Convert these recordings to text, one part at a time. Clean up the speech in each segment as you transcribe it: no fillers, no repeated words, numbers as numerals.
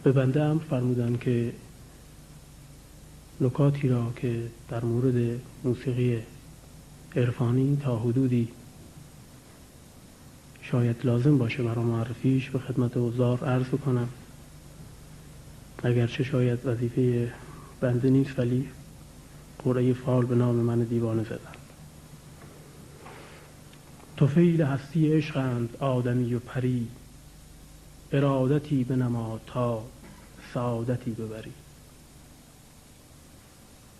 به بنده امر فرمودند که نکاتی را که در مورد موسیقی عرفانی تا حدودی شاید لازم باشه برای معرفیش به خدمت حضار عرض کنم، اگرچه شاید وظیفه بنده نیست، ولی قرعه فال به نام من دیوانه زدند. طفیل هستی عشقند آدمی و پری، ارادتی بنما تا سعادتی ببری.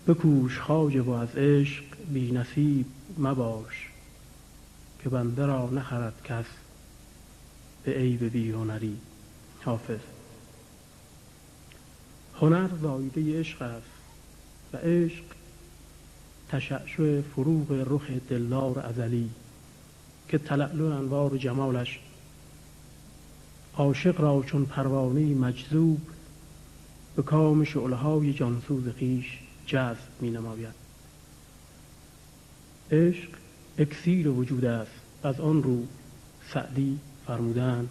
بکوش خواجه و از عشق بی نصیب مباش، که بنده را نخرد کس به عیب بی هنری. حافظ. هنر زایده عشق است و عشق تشعشع فروغ رخ دلدار ازلی، که تلألؤ انوار جمالش عاشق را چون پروانه مجذوب به کام شعله‌های جانسوز خویش جذب می نماید. عشق اکسیر وجود است، از آن رو سعدی فرمودند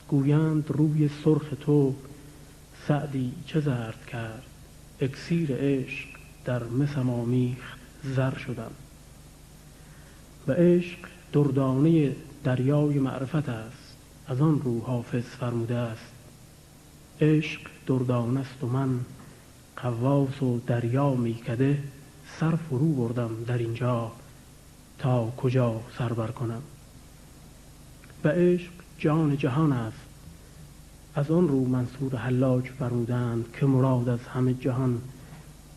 گویند روی سرخ تو سعدی چه زرد کرد، اکسیر عشق در مسم آمیخت زر شدم. و عشق دردانه دریای معرفت است، از آن رو حافظ فرموده است عشق دردانه است و من غواص و دریا میکده، سر فرو بردم در اینجا تا کجا سر بر کنم. و عشق جان جهان است، از آن رو منصور حلاج فرمودند که مراد از همه جهان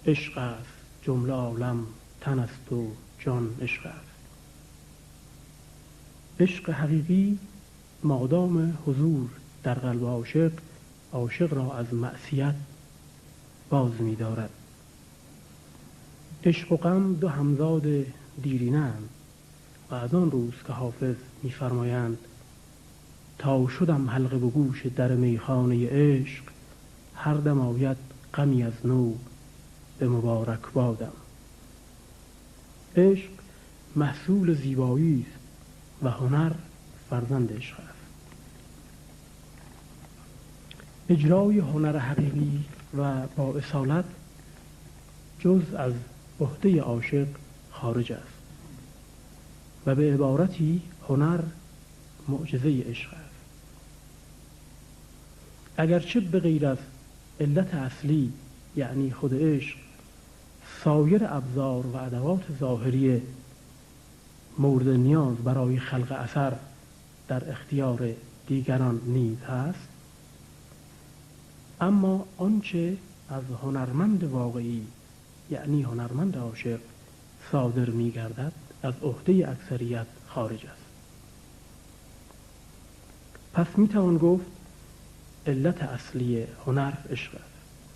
عشق است، جمله عالم تن است و جان عشق است. عشق حقیقی مادام حضور در قلب عاشق، عاشق را از معصیت باز می دارد. عشق و غم دو همزاد دیرینه‌اند و از آن روز که حافظ می فرمایند تا شدم حلقه به گوش در میخانه عشق، هر دم آید غمی از نو به مبارک بادم. عشق محصول زیبایی است و هنر فرزند عشق است. اجرای هنر حقیقی و با اصالت جز از عهده عاشق خارج است و به عبارتی هنر معجزه عشق است. اگرچه به غیر از علت اصلی یعنی خود عشق، سایر ابزار و ادوات ظاهری مورد نیاز برای خلق اثر در اختیار دیگران نیز هست، اما آنچه از هنرمند واقعی یعنی هنرمند عاشق صادر می گردد از عهده اکثریت خارج است. پس می توان گفت علت اصلی هنر عشق است.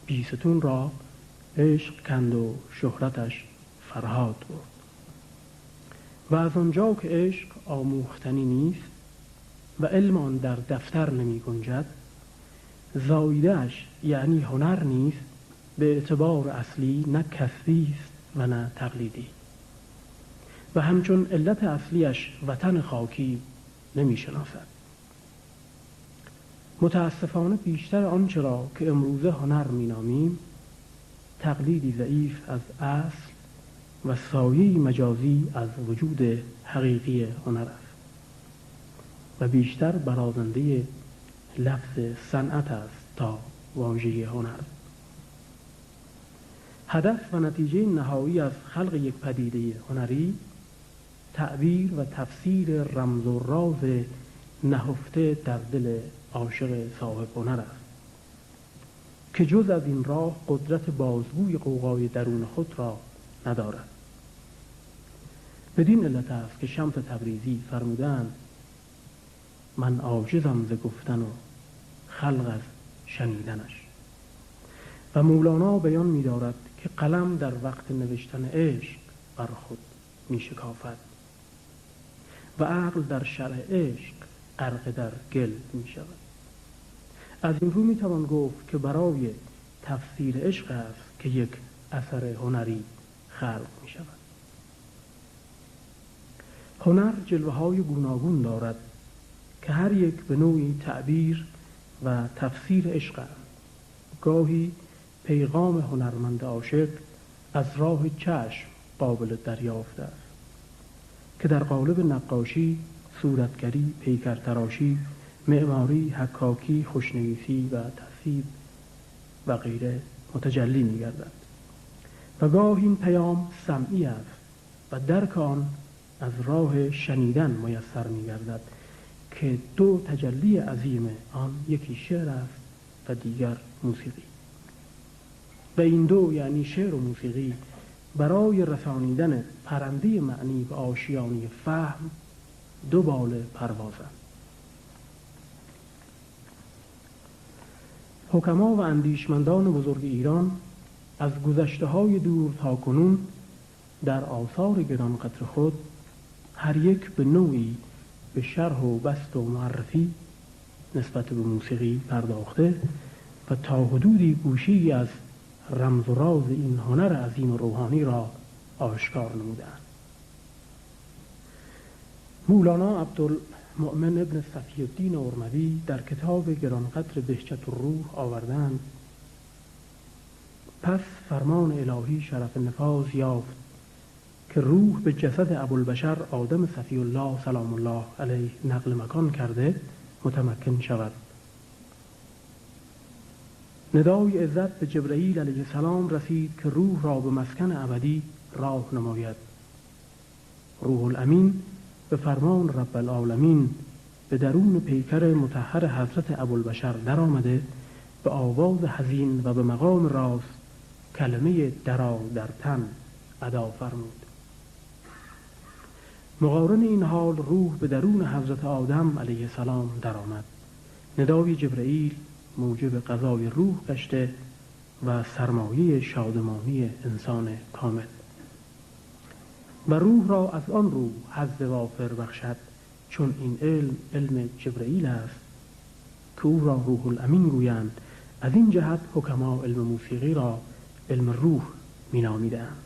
بیستون را عشق کند و شهرتش فرهاد برد. و از آنجا که عشق آموختنی نیست و علم آن در دفتر نمی گنجد، زایده‌اش یعنی هنر نیست به اعتبار اصلی نه کسبی است و نه تقلیدی، و همچون علت اصلیش وطن خاکی نمی شناسد. متاسفانه بیشتر آنچه را که امروزه هنر می نامیم تقلیدی ضعیف از اصل و سایه‌ای مجازی از وجود حقیقی هنر است و بیشتر برازنده لفظ صنعت است تا واژه هنر. هدف و نتیجه نهایی از خلق یک پدیده هنری تعبیر و تفسیر رمز و راز نهفته در دل عاشق صاحب هنر است که جز از این راه قدرت بازگوی غوغای درون خود را ندارد. بدین علت است که شمس تبریزی فرمودند من عاجزم ز گفتن و خلق از شنیدنش. و مولانا بیان می دارد که قلم در وقت نوشتن عشق بر خود می شکافد و عقل در شرح عشق غرق در گل می شود. از این رو می توان گفت که برای تفسیر عشق است که یک اثر هنری خلق می شود. هنر جلوه های گوناگون دارد که هر یک به نوعی تعبیر و تفسیر عشق است گاهی پیغام هنرمند عاشق از راه چشم قابل دریافت است که در قالب نقاشی، صورتگری، پیکرتراشی، معماری، حکاکی، خوشنویسی و تصویر و غیره متجلی می‌گردد و گاه این پیام سمعی است و درک آن از راه شنیدن میسر می‌گردد که دو تجلی عظیم آن، یکی شعر است و دیگر موسیقی، و این دو یعنی شعر و موسیقی برای رسانیدن پرنده معنی به آشیانه فهم دو بال پروازند. حکما و اندیشمندان بزرگ ایران از گذشته‌های دور تا کنون در آثار گرانقدر خود هر یک به نوعی به شرح و بسط و معرفی نسبت به موسیقی پرداخته و تا حدودی گوشه‌ای از رمز و راز این هنر عظیم و روحانی را آشکار نمودند. مولانا عبدالمؤمن ابن صفی الدین ارموی در کتاب گرانقدر بهجت الروح آوردند: پس فرمان الهی شرف نفاذ یافت که روح به جسد ابوالبشر آدم صفی الله سلام الله علیه نقل مکان کرده متمکن شود. ندای عزت به جبرئیل علیه السلام رسید که روح را به مسکن ابدی راه نماید. روح الامین به فرمان رب العالمین به درون پیکر مطهر حضرت ابوالبشر در آمده به آواز حزین و به مقام راست کلمه درا در تن ادا فرمود. مقارن این حال روح به درون حضرت آدم علیه السلام در آمد. ندای جبرئیل موجب قضای روح گشته و سرمایه شادمانی انسان کامل، و روح را از آن رو حظ وافر بخشد چون این علم جبرئیل است که او را روح الامین گویند. از این جهت حکما علم موسیقی را علم روح می نامیدند.